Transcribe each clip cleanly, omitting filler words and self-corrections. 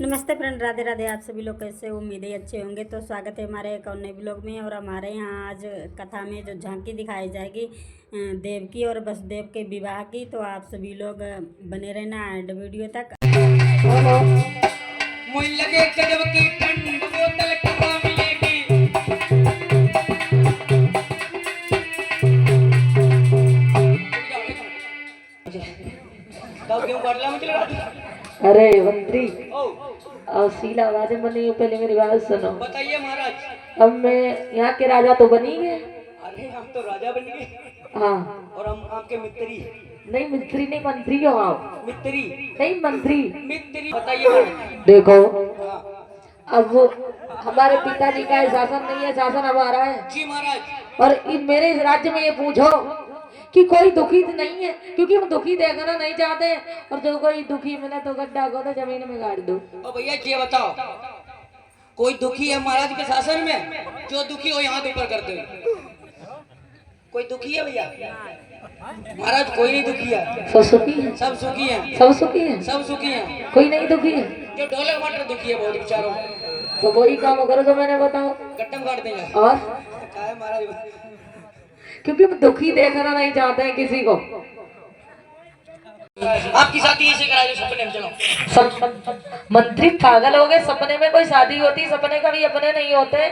नमस्ते फ्रेंड, राधे राधे। आप सभी लोग कैसे, उम्मीद है अच्छे होंगे। तो स्वागत है हमारे एक और नए ब्लॉग में। और हमारे यहाँ आज कथा में जो झांकी दिखाई जाएगी देवकी और वसुदेव के विवाह की, तो आप सभी लोग बने रहना एंड वीडियो तक। लगे गजब की ठंड बोतल कहाँ मिलेगी। क्यों बदला मुझे लगा। अरे मंत्री और शीला राजा बनी हो, पहले मेरी बात सुनो। बताइए महाराज। अब मैं यहाँ के राजा तो बनी गए। अरे हम तो राजा बन गए। हाँ, और हम आपके मित्री। नहीं मित्री नहीं, मंत्री हो आप। मित्री नहीं मंत्री। मित्री बताइए महाराज। देखो हाँ। अब हमारे पिताजी का शासन नहीं है, शासन हमारा है। जी महाराज। और इन मेरे इस राज्य में ये पूछो कि कोई दुखी नहीं है, क्योंकि हम दुखी देखना नहीं चाहते। और जो कोई दुखी मिले तो गड्ढा खोदो, जमीन में गाड़ दो। और भैया ये बताओ, कोई दुखी है महाराज के शासन में? जो दुखी हो यहाँ ऊपर कर दो। कोई दुखी है भैया? महाराज कोई नहीं दुखी है। सब सुखी है। सब सुखी है। सब सुखी है। सब सुखी है। कोई नहीं दुखी है। जो ढोलक मटर दुखी है बहुत बेचारों। तो वही काम करो जो मैंने बताओ। गट्टम काट देंगे। और क्या है महाराज? क्योंकि हम दुखी देखना नहीं चाहते हैं किसी को। आपकी शादी ऐसे करा दो सपने में। चलो सब मंत्री पागल हो गए। सपने में कोई शादी होती? सपने कभी अपने नहीं होते।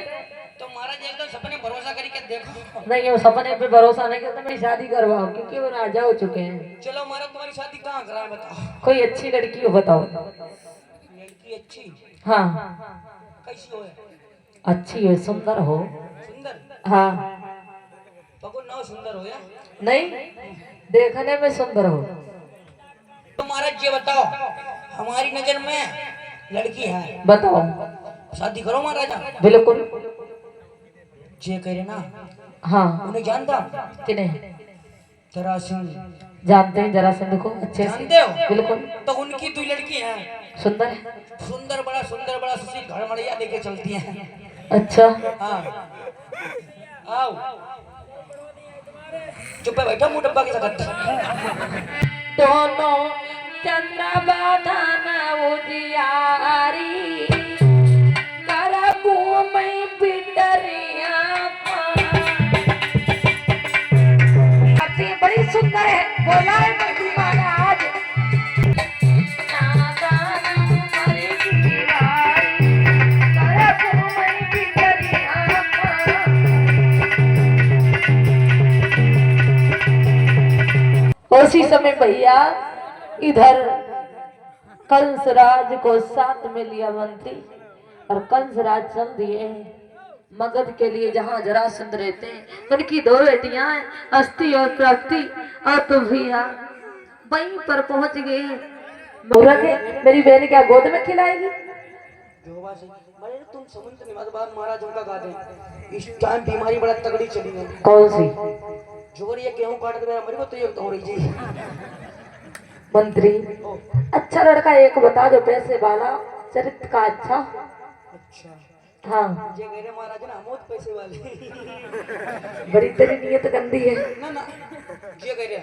तो महाराज एकदम सपने भरोसा करके देखो। नहीं, वो सपने पे भरोसा नहीं करते। मेरी शादी करवाओ, क्योंकि वो राजा हो चुके हैं। चलो महाराज तुम्हारी शादी कहाँ कराए बताओ। कोई अच्छी लड़की हो बताओ। लड़की अच्छी? हाँ, कैसी हो? अच्छी हो, सुंदर हो। सुंदर? हाँ। पको ना सुंदर हो या नहीं, देखने में सुंदर हो। तो महाराज ये बताओ, हमारी नजर में लड़की है, बताओ। शादी करो महाराजा। बिल्कुल। जे कह रहे ना। हाँ। उन्हें जानता कि नहीं? जरासंध जानते हैं जरासंध को अच्छे से। जानते हो? बिल्कुल। तो उनकी दो लड़की है। सुंदर है। सुंदर बड़ा सुशील घर मड़िया लेके चलती है। अच्छा। हाँ आओ चुप है, बैठो मुंह डब्बा के सकत। दोनों चंद्रबाधन उजियारी करबू में बिडरिया। बड़ी सुंदर है, बोला है मंत्री महाराज। उसी समय भैया इधर कंसराज को साथ में लिया मंत्री, और कंसराज चल दिए मगध के लिए, जहाँ जरासंध रहते हैं। उनकी दो बेटियां हैं, अस्थि और प्राप्ति। और तो भैया वहीं पर पहुंच गए। मेरी बहन क्या गोद में खिलाएगी? तुम समुद्र निवास बात महाराज उनका गा दे। इस टाइम बीमारी बड़ा तगड़ी चली है। कौन सी? जोर ये गेहूं काट दे मेरे को तो ये हो रही जी। मंत्री अच्छा लड़का एक बता दो, पैसे वाला, चरित्र का अच्छा। अच्छा हाँ। ये कह रहे महाराज ना बहुत पैसे वाले। बड़ी तेरी नीयत गंदी है। ना ना ये कह रहे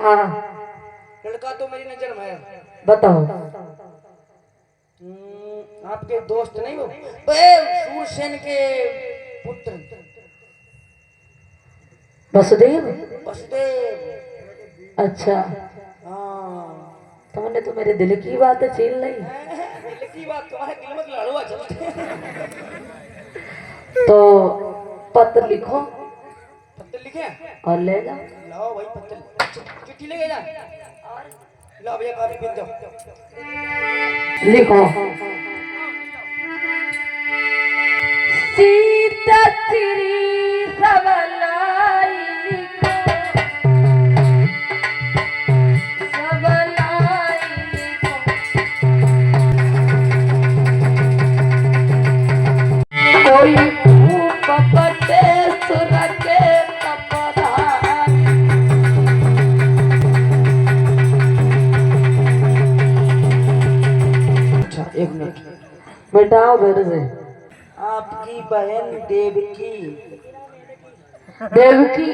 हाँ। लड़का तो मेरी नजर में है। बताओ। आपके दोस्त नहीं हो सूरसेन के पुत्र वसुदेव? वसुदेव। अच्छा। हाँ तुमने तो मेरे दिल की बात छीन ली। दिल की बात तुम्हारे दिल में लड़वा चलते। तो पत्र लिखो। पत्र लिखे और ले जाओ। लाओ भाई पत्र, चिट्ठी लेके जा। लाओ भैया काफी बिल दो। लिखो। सीता तेरी सबलाई लिखो, सबलाई लिखो। कोई भूप पटे सुर के तपदारी। अच्छा एक मिनट बेटाओ मेरे से। आपकी बहन देवकी। देवकी?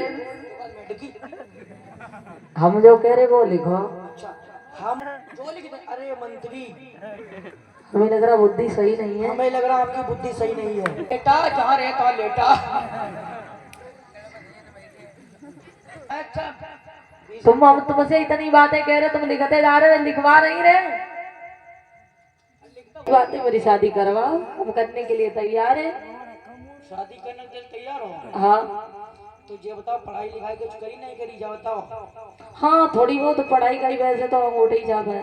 हम जो कह रहे वो लिखो। अच्छा हम जो लिखते। अरे मंत्री हमें लग रहा बुद्धि सही नहीं है। हमें लग रहा आपकी बुद्धि सही नहीं है। बेटा जहाँ रहता लेटा। अच्छा हम तुमसे इतनी बातें कह रहे, तुम लिखते जा रहे, लिखवा नहीं रहे। बातें मेरी शादी करवाओ, हम करने के लिए तैयार है। शादी करने के लिए तैयार हो? हाँ। तो ये बताओ पढ़ाई लिखाई कुछ करी नहीं करी, जा बताओ। हाँ थोड़ी बहुत पढ़ाई करी, वैसे तो अंगूठे ही छाप है।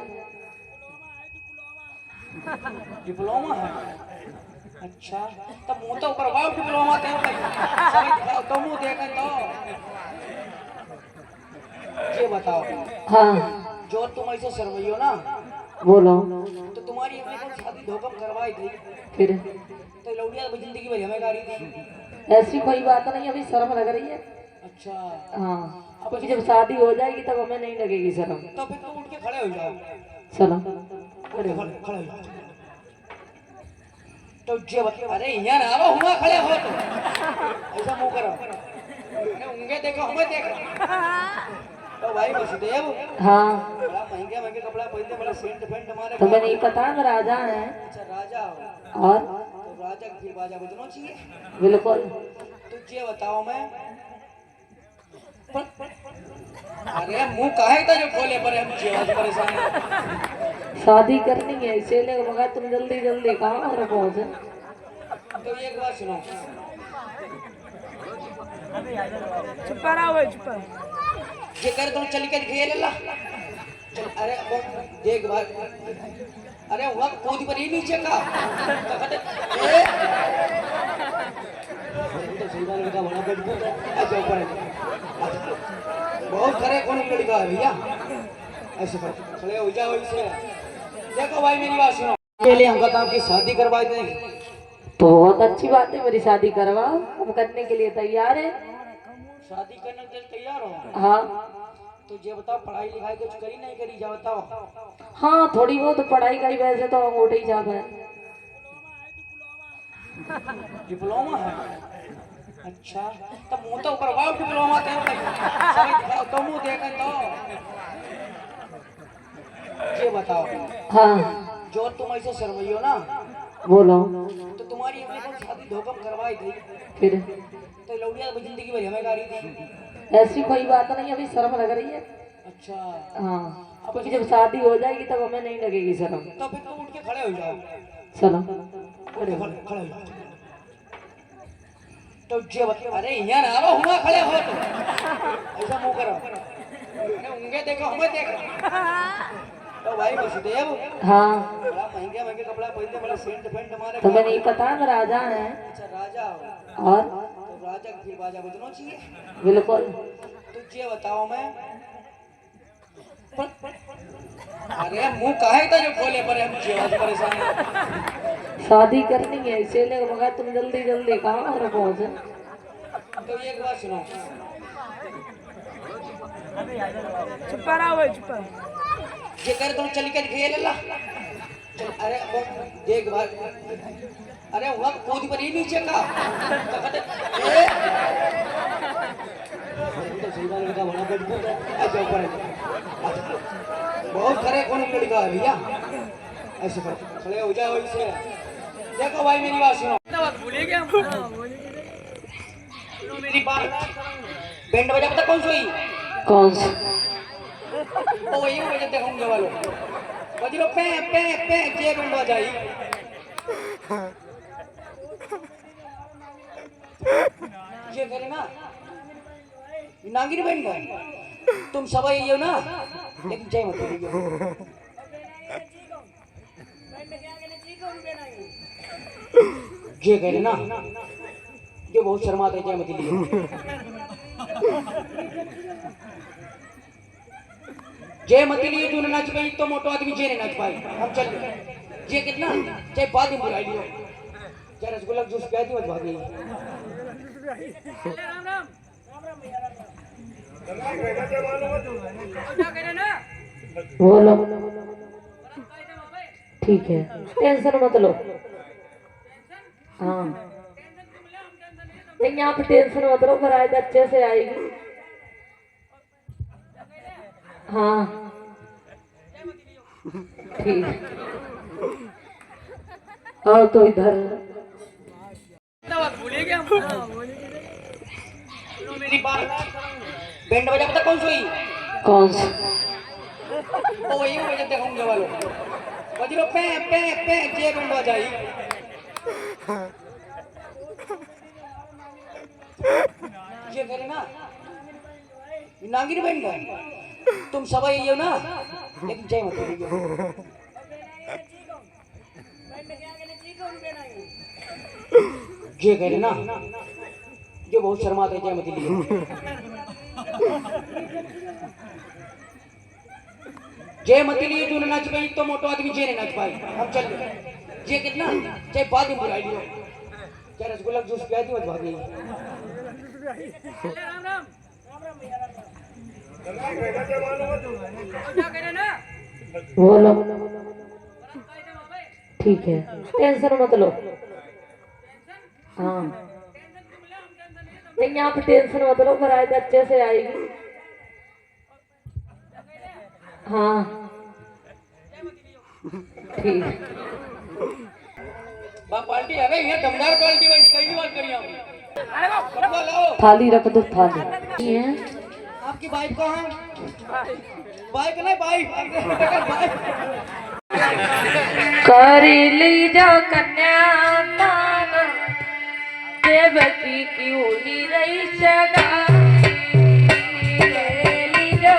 डिप्लोमा है? अच्छा तो मुंह तो ऊपर वाव डिप्लोमा के सभी दिखाओ तो मुंह देखें तो। ये बताओ हाँ जो तुम ऐसे शर्मई हो ना, बोलो। तो तुम्हारी अपनी कौन शादी धोखम करवाई थी, फिर तो लौड़िया जिंदगी भर हमें गाड़ी थी। ऐसी कोई बात नहीं, अभी शर्म लग रही है। अच्छा हाँ क्योंकि जब शादी हो जाएगी तब हमें नहीं लगेगी शर्म। तो फिर तुम उठ के खड़े हो जाओ। चलो खड़े खड़े हो जाओ। तो जे बता, अरे यहाँ ना आओ, हुआ खड़े हो तो ऐसा मुंह करो, उंगे देखो हमें देखो। तो भाई वसुदेव हाँ बड़ा महंगे महंगे कपड़ा पहनते, बड़ा सेंट फेंट मारे। तुम्हें नहीं पता मैं राजा है। अच्छा राजा हो? और तो राजा की फिर बाजा बजना चाहिए। बिल्कुल। तो ये बताओ मैं अरे मुंह काहे था जो खोले पर हम जीवाज परेशान है। शादी करनी है इसीलिए मगर तुम जल्दी जल्दी कहाँ और पहुंचे। तो एक बात सुनो, चुप रहो चुप। ये कर तुम चल के दिखाइए लल्ला चल। अरे वो देख बात, अरे वहाँ कूद पर ही नीचे का ए तो सही बात लड़का बड़ा बैठ गया। अच्छा ऊपर बहुत खरे कौन लड़का है भैया, ऐसे खड़े हो जाओ इसे। देखो भाई मेरी बात सुनो, के लिए हम कहता आपकी शादी करवा देंगे। तो बहुत अच्छी बात है, मेरी शादी करवाओ, हम करने के लिए तैयार है। शादी करने के लिए तैयार हो? हाँ। तो ये बताओ पढ़ाई लिखाई कुछ करी नहीं करी, जा बताओ। हाँ थोड़ी बहुत पढ़ाई करी, वैसे तो अंगूठे ही छाप है। डिप्लोमा है? अच्छा तो मुंह तो ऊपर वाव डिप्लोमा के सभी दिखाओ तो मुंह देखें तो। ये बताओ हाँ जो तुम ऐसे शर्मई हो ना, बोलो। तो तुम्हारी अपनी कौन शादी धोखम करवाई थी, फिर तो लौड़िया जिंदगी भर हमें गाड़ी थी। ऐसी कोई बात नहीं, अभी शर्म लग रही है। अच्छा हाँ क्योंकि जब शादी हो जाएगी तब हमें नहीं लगेगी शर्म। तो फिर तुम उठ के खड़े हो जाओ। चलो खड़े खड़े हो जाओ। तो जे बता, अरे यहाँ ना आओ, हुआ खड़े हो तो ऐसा मुंह करो, उंगे देखो हमें देखो। तो भाई वसुदेव हाँ बड़ा महंगे महंगे कपड़ा पहनते, बड़ा सेंट फेंट मारे। तुम्हें नहीं पता मैं राजा है। अच्छा राजा हो? और तो राजा की फिर बाजा बजना चाहिए। बिल्कुल। तो ये बताओ मैं अरे मुंह काहे था जो खोले पर हम जीवाज परेशान है। शादी करनी है इसीलिए मगर तुम जल्दी जल्दी कहाँ और पहुंचे। तो एक बात सुनो, चुप रहो चुप। ये कर तुम चल के दिखाइए लल्ला चल। अरे वो देख बात, अरे वहाँ कूद पर ही नीचे का ए तो सही बात लड़का बड़ा बैठ गया। अच्छा ऊपर बहुत खरे कौन लड़का है भैया, ऐसे खड़े हो जाओ इसे। देखो भाई मेरी बात सुनो, भूले गया मेरी बात बैंड बजा पता कौन सी? कौन सी? ओ वही बजे देखूंगे वालों बजरो पे पे पे जे बैंड बजाई। ये करे ना नागिन बैंड है, तुम सब ये हो ना, लेकिन जय मत बोलिए। ये करे ना जो बहुत शर्माते जय मत लिए। जय मत लिए जो नाच पाई तो मोटो आदमी जे नहीं नाच पाई। हम चल ये कितना चाहे बाद में बुलाई लियो, चाहे रसगुल्ला जूस पिया दी मत भागी। बोलो। ठीक है टेंशन मत लो। हाँ नहीं यहाँ पे टेंशन मत लो, पढ़ाई अच्छे से आएगी। हाँ ठीक। आओ तो इधर। भूलिए क्या मेरी बात बैंड बजा पता कौन सी कौन सा? ओ वही बजा देखूंगे वालों बजरो पे पे पे जे बैंड बजाई ये करे ना नागिन बैंड है तुम सब ये हो ना लेकिन जय मत बोलिए ये करे ना जो बहुत शर्माते जय मत लिए जय मत लिए जो नाच पाई तो मोटो आदमी जे नाच पाई हम चल गए ये कितना चाहे बाद में बुलाई लियो क्या रसगुल्ला जूस पिया दी मत भागी बोलो। ठीक है टेंशन मत लो। हाँ नहीं यहाँ पे टेंशन मत लो बरात अच्छे से आएगी। हाँ ठीक। पार्टी है ना ये दमदार पार्टी में कई बात करी हमने लाओ थाली रख दो थाली। ये आपकी बाइक कहाँ है बाइक नहीं बाइक करी ली जो कन्यादान देवकी की हुई रही सगाई। ले ली जो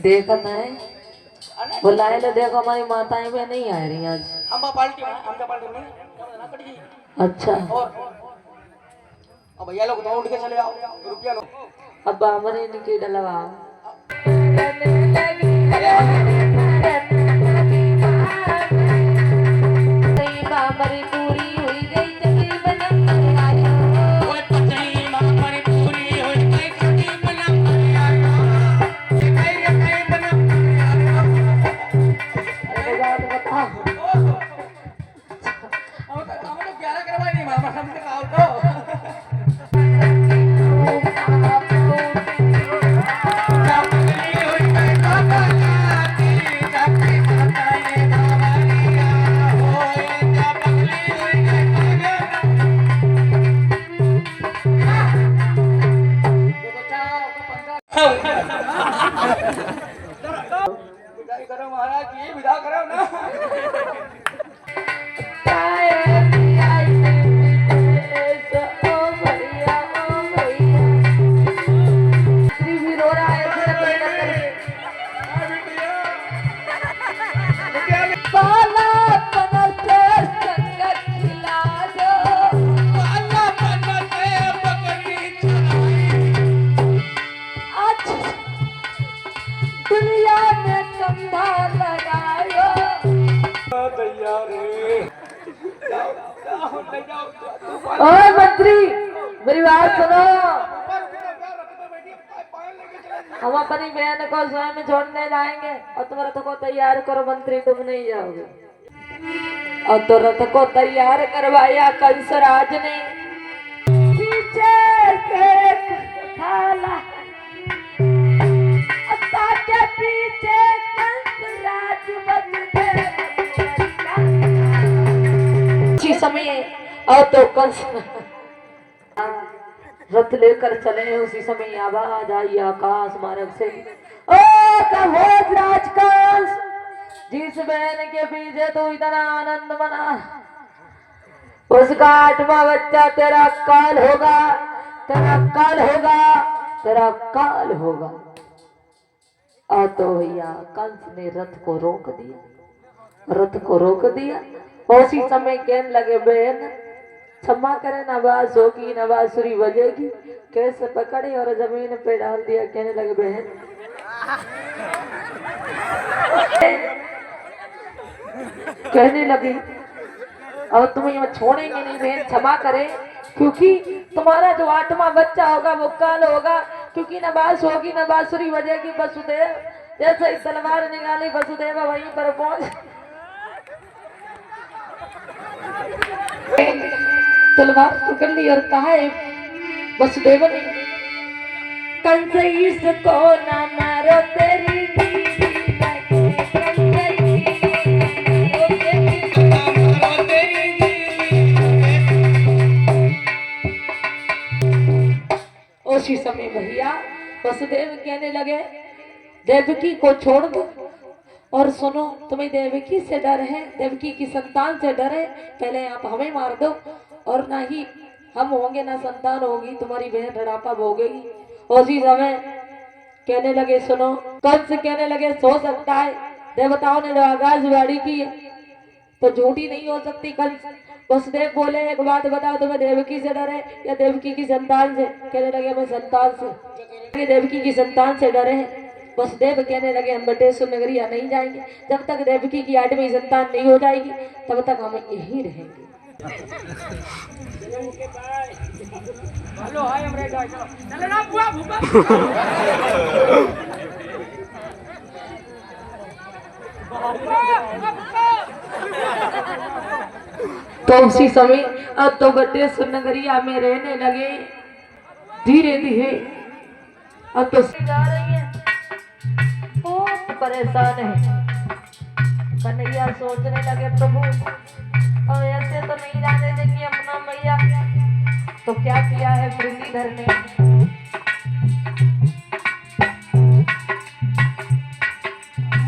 देखा है बुलाए लो। देखो हमारी माताएं भी नहीं आ रही आज। हम पार्टी में हम पार्टी में ना कट गई अच्छा और अब भैया लोग तो उठ के चले आओ रुपया लो अब हमारे इनकी डलवा हमारी पूरी हुई गई तकरीबन करो महाराज जी विदा करो ना ओए मंत्री मेरी बात सुनो। हम अपनी बहन को स्वयं में छोड़ने जाएंगे और तुम रथ को तैयार करो। मंत्री तुम नहीं जाओगे। और तो रथ को तैयार करवाया कंसराज ने पीछे से थाला के पीछे कंसराज बन गए। इसी समय और तो कंस रथ लेकर चले। उसी समय आवाज आई आकाश मार्ग से ओ कहोज राजकंस जिस बहन के पीछे तू इतना आनंद मना उसका 8वां बच्चा तेरा काल होगा तेरा काल होगा तेरा काल होगा। और तो भैया कंस ने रथ को रोक दिया। रथ को रोक दिया। उसी समय कहने लगे बहन क्षमा करे न बास होगी न बांसुरी बजेगी। कैसे पकड़ी और जमीन पे डाल दिया। कहने लगे बहन कहने लगी और तुम्हें यहाँ छोड़ेंगे नहीं बहन, क्षमा करे, क्योंकि तुम्हारा जो 8वां बच्चा होगा वो काल होगा, क्योंकि न बांस होगी न बांसुरी बजेगी। वसुदेव जैसे ही तलवार निकाली वसुदेव वहीं पर पहुंच तलवार पकड़ ली और कहा है वसुदेव ने, कंस इसको न मारो तेरी बीवी लगे, उसी समय भैया वसुदेव कहने लगे देवकी को छोड़ दो। और सुनो, तुम्हें देवकी से डर है, देवकी की संतान से डर है, पहले आप हमें मार दो और ना ही हम होंगे ना संतान होगी, तुम्हारी बहन रड़ापा भोगेगी। उसी समय कहने लगे सुनो, कंस कहने लगे हो सकता है देवताओं ने जो आकाशवाणी की है तो झूठी नहीं हो सकती। कंस वसुदेव बोले एक बात बताओ, तुम्हें देवकी से डर है या देवकी की संतान से? कहने लगे हमें संतान से, देवकी की संतान से डरे हैं। वसुदेव कहने लगे हम बटेश्वर नगरिया नहीं जाएंगे, जब तक देवकी की 8वीं संतान नहीं हो जाएगी तब तक हम यहीं रहेंगे। तो उसी समय अब तो बटेश्वर नगरिया में रहने लगे धीरे धीरे। अब तो जा रही है, बहुत परेशान है। कन्हैया सोचने लगे प्रभु और ऐसे तो नहीं जाने देंगे अपना मैया। तो क्या किया है मुरलीधर ने,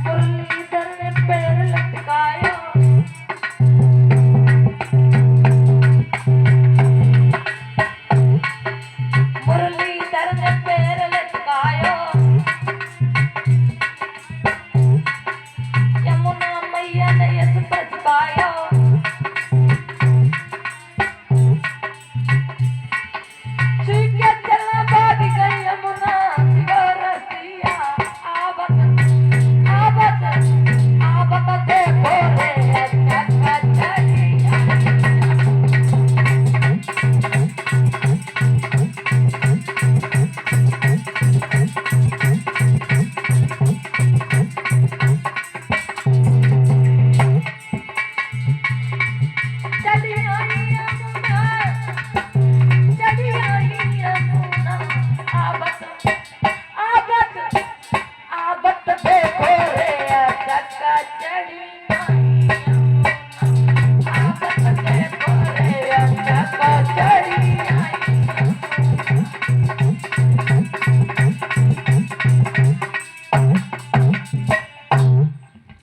मुरलीधर ने पैर लटकाया, मुरलीधर ने पैर लटकाया, यमुना मैया ने यस बचकाया।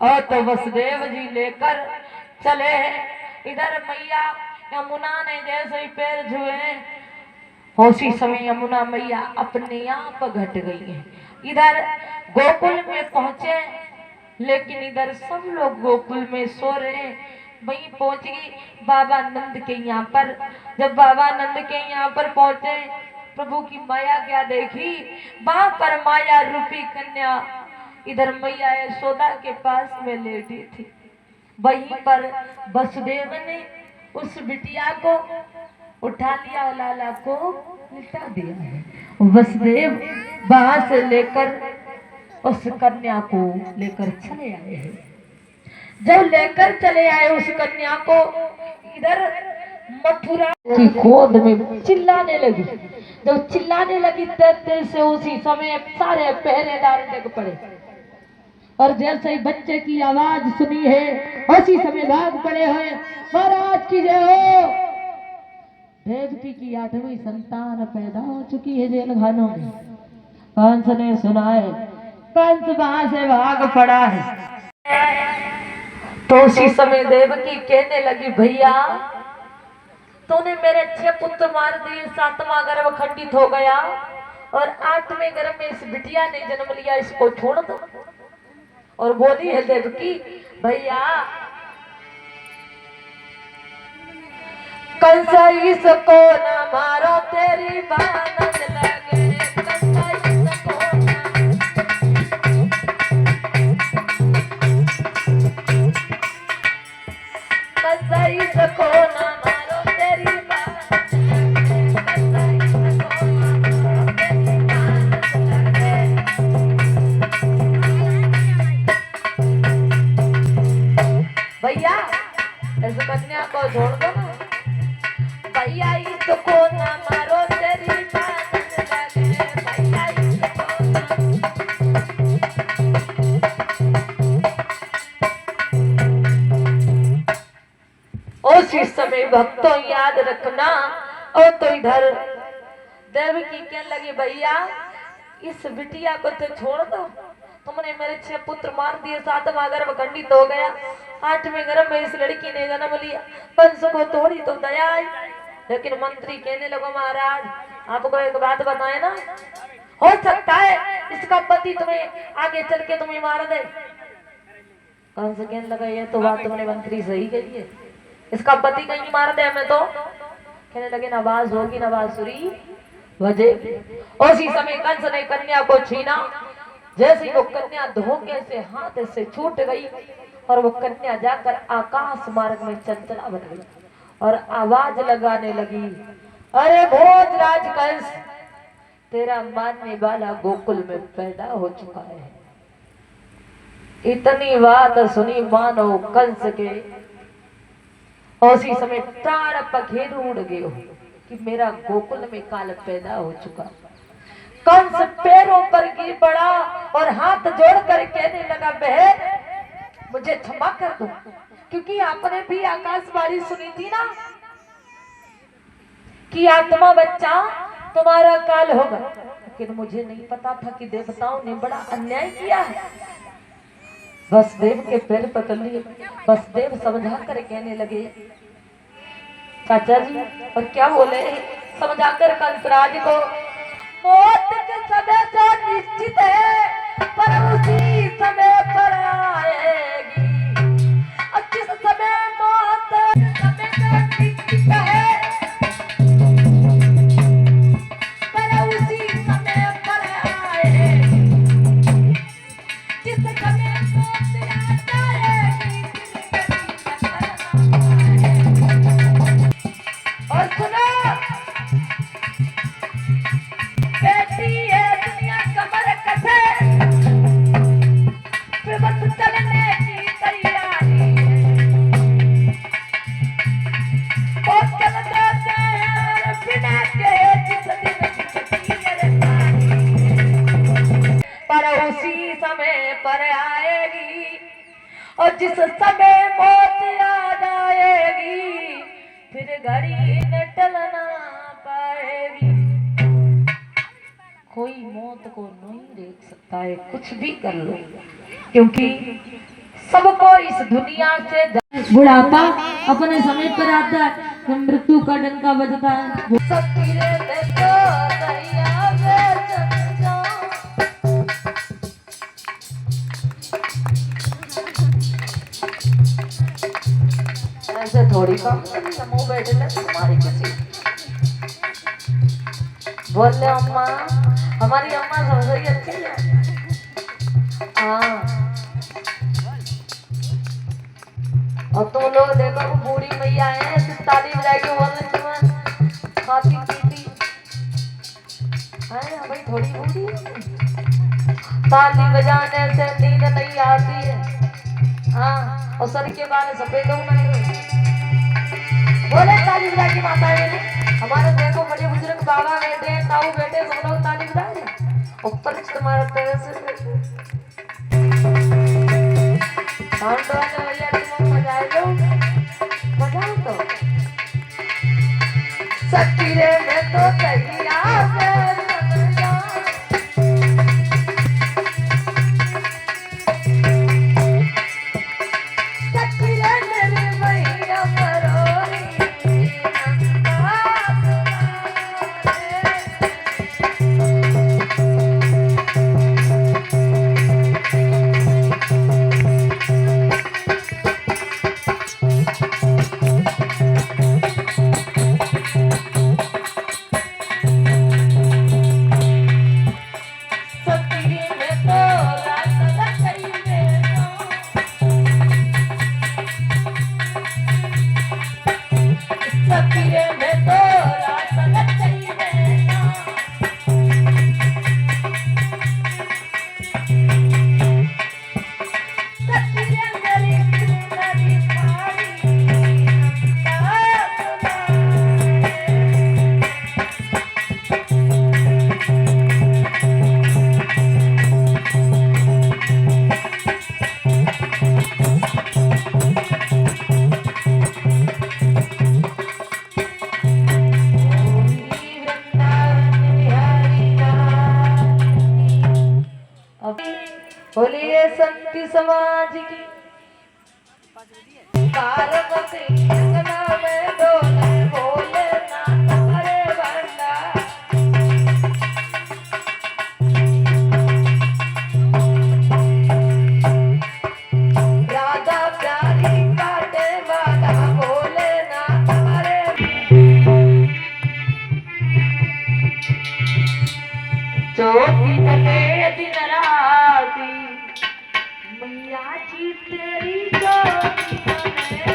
और तो वसुदेव जी लेकर चले हैं। इधर मैया यमुना ने जैसे ही पैर छुए उसी समय यमुना मैया अपने आप घट गई है। इधर गोकुल में पहुंचे, लेकिन इधर सब लोग गोकुल में सो रहे हैं। वहीं पहुंच गई बाबा नंद के यहाँ पर। जब बाबा नंद के यहाँ पर पहुंचे, प्रभु की माया क्या देखी, वहां पर माया रूपी कन्या इधर मैया यशोदा के पास में लेटी थी। वहीं पर वसुदेव ने उस बिटिया को उठा लिया और लाला को लिटा दिया है। वसुदेव वहां से लेकर उस कन्या को लेकर चले आए हैं। जब लेकर चले आए उस कन्या को, इधर मथुरा की गोद में चिल्लाने लगी। जब चिल्लाने लगी तेज से उसी समय सारे पहरेदार जग पड़े और जैसे ही बच्चे की आवाज सुनी है उसी समय भाग पड़े हुए, महाराज की जय हो। देवकी की 8वीं संतान पैदा हो चुकी है जेल खानों में। कंस ने सुना है, कंस वहां से भाग पड़ा है। तो उसी समय देवकी कहने लगी भैया तूने मेरे 6 पुत्र मार दिए, 7वां गर्भ खंडित हो गया और 8वें गर्भ में इस बिटिया ने जन्म लिया, इसको छोड़ दो। और बोली है देवकी भैया कंसा इसको न मारो तेरी बानत लगे, कंसा इसको कंसा इसको न मारो तेरी बानत लगे, कंसा इसको न मारो तेरी बानत लगे। भैया इस कन्या को छोड़ दो ना, भैया इसको ना मारो तेरी बानत लगे, भैया इसको उसी समय भक्तों याद रखना। और तो इधर देवकी कहने लगी भैया इस बिटिया को तो छोड़ दो, तुमने मेरे 6 पुत्र मार दिए, 7वां गर्भ खंडित हो गया, 8वें गर्भ में इस लड़की ने जन्म लिया, वंश को थोड़ी तो दया आई। लेकिन मंत्री कहने लगा महाराज आपको एक बात बताए ना, हो सकता है इसका पति तुम्हें आगे चल के तुम्हें मार दे। कंस कहने लगा ये तो बात तुमने मंत्री सही कही है, इसका पति कहीं मार दे हमें तो। कहने लगे नवाज होगी नवाजुरी वजह। उसी समय कंस ने कन्या को छीना, जैसे वो कन्या धोखे से हाथ से छूट गई और वो कन्या जाकर आकाश मार्ग में चंचला बन गई और आवाज लगाने लगी, अरे भोजराज कंस तेरा मानने वाला गोकुल में पैदा हो चुका है। इतनी बात सुनी मानो कंस के उसी समय प्राण पखेरु उड़ गए हो कि मेरा गोकुल में काल पैदा हो चुका। कंस पैरों पर गिर पड़ा और हाथ जोड़कर कहने लगा बहन मुझे क्षमा कर दो, क्योंकि आपने भी आकाशवाणी सुनी थी ना कि आत्मा बच्चा तुम्हारा काल होगा, लेकिन मुझे नहीं पता था कि देवताओं ने बड़ा अन्याय किया है। वसुदेव के पैर पकड़ लिए, वसुदेव समझा कर कहने लगे चाचा जी, और क्या बोले समझाकर कंसराज को, मौत के समय तो निश्चित है पर उसी समय पर आएगी, और जिस समय मौत समय तो निश्चित है पर उसी समय पर आएगी, जिस समय मौत आ जाएगी और सुनो बेटी है दुनिया कमर कसे विपत चलने की तैयारी और चल देते हैं बिना के जिस दिन किसी पर उसी समय पर आएगी, और जिस समय मौत आ जाएगी फिर घड़ी न टलना पाएगी। कोई मौत को नहीं देख सकता है, कुछ भी कर लो, क्योंकि सबको इस दुनिया से बुढ़ापा अपने समय पर आता है, मृत्यु का डंका बजता है। ऐसे थोड़ी काम मुंह बैठे ना तुम्हारी किसी बोल ले अम्मा, हमारी अम्मा सबसे अच्छी है। हाँ और तुम लोग देखो वो बूढ़ी मैया है ताली बजा के बोल रही तुम खाती पीती है भाई, थोड़ी बूढ़ी ताली बजाने से नींद नहीं आती है। हाँ और सर के बाल सफेद होना बोले ताली बजा की माता है। हमारे देखो बड़े बुजुर्ग बाबा बैठे हैं, ताऊ बैठे, सब लोग ताली बजा रहे हैं, ऊपर तुम्हारा पैर से भैया तुम बजाए दो, बजाओ तो सकीरे में तो तैयार संत समाज की पार्वती जगना में डोले बोले नाथ हरे भंडार। राधा प्यारी काटे वाला बोले नाथ हरे। चौकी तले दिन राती मैया जी तेरी ज्योति तले।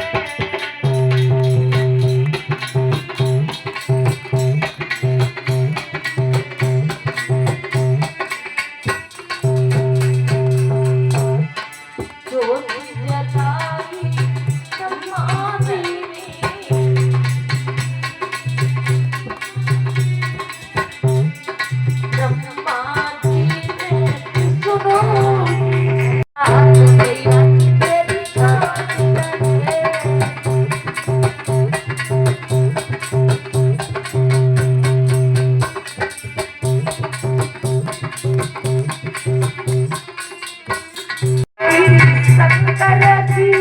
ज्योति जलाई समाधि में ब्रह्मा जी ने सुनो आज मैया तेरी ज्योति तले। शंकर जी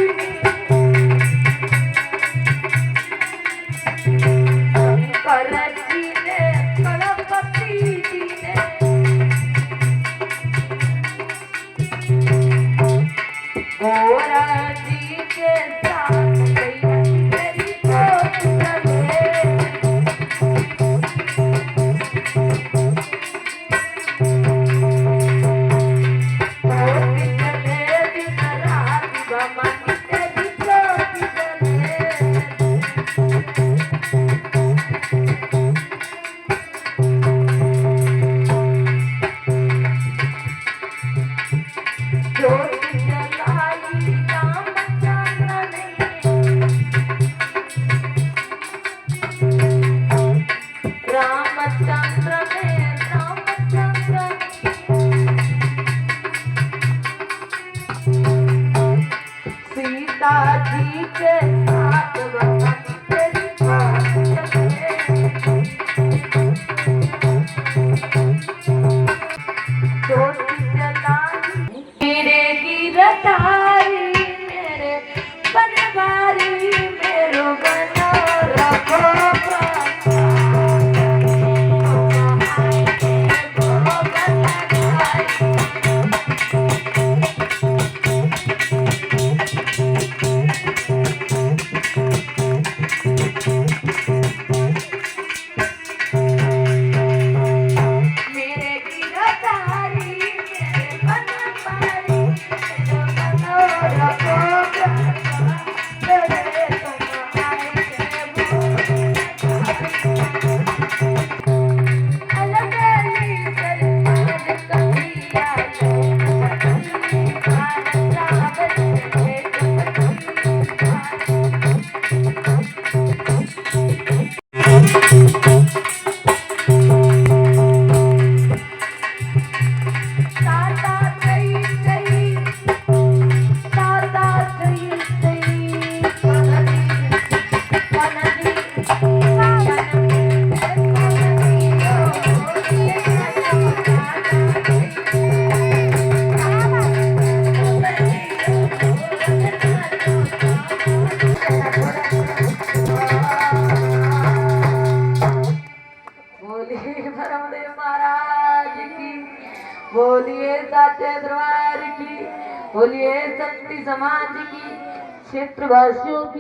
शंकर जी ने गणपति जी ने गोरा जी के साथ मैया तेरी ज्योति तले। ज्योति जले दिन रात भवानी तेरी ज्योति जले। ज्योति जलाई रामचंद्र ने रामचंद्र ने रामचंद्र सीता जी के साथ भवानी तेरी ज्योति जले। ज्योति जलाई मेरे गिरधारी मेरे बनवारी मेरो बनो रखो मेरे गिरधारी मेरे बनवारी मेरो बनो रखो तेरे तुम आए थे अलग अली सरकार कहिया ताता सही सही ताता सही सही पनदी पनदी बोलिए धर्मदेव महाराज की, बोलिए साचे दरबार की, बोलिए संत समाज की, क्षेत्रवासियों की।